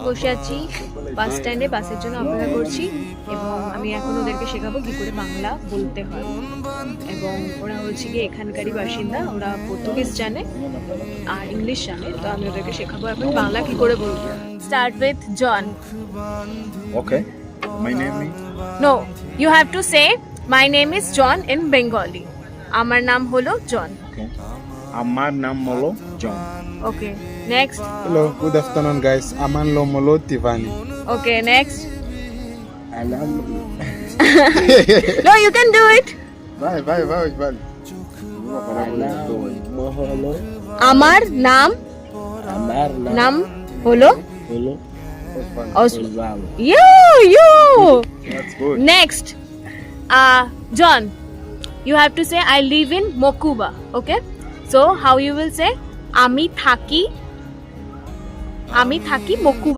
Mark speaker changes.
Speaker 1: বসে আছি বাস স্ট্যান্ডে, বাসের জন্য অপেক্ষা করছি এবং আমি এখন ওদেরকে শেখাবো কি করে বাংলা বলতে হয়। এবং ওরা হচ্ছে কি এখানকারই বাসিন্দা, ওরা পর্তুগিজ জানে আর ইংলিশ জানে, তো আমি ওদেরকে শেখাবো এখন বাংলা কি করে বলবো। Start with John.
Speaker 2: Okay. My name is.
Speaker 1: No, you have to say my name is John in Bengali. আমার নাম হলো John.
Speaker 2: Okay. Amar nam molo John.
Speaker 1: Okay, next.
Speaker 3: Hello, good afternoon, guys. Aman Lomolo Tivani.
Speaker 1: Okay, next.
Speaker 2: Alam.
Speaker 1: No, you can do it.
Speaker 3: Vai.
Speaker 2: Alam moholo.
Speaker 1: আমার নাম
Speaker 2: Amar
Speaker 1: নাম হলো
Speaker 2: holo.
Speaker 1: Osman. You.
Speaker 3: That's good.
Speaker 1: Next, John, you have to say I live in Mokuba. Okay, so how you will say? আমি থাকি Mokuba.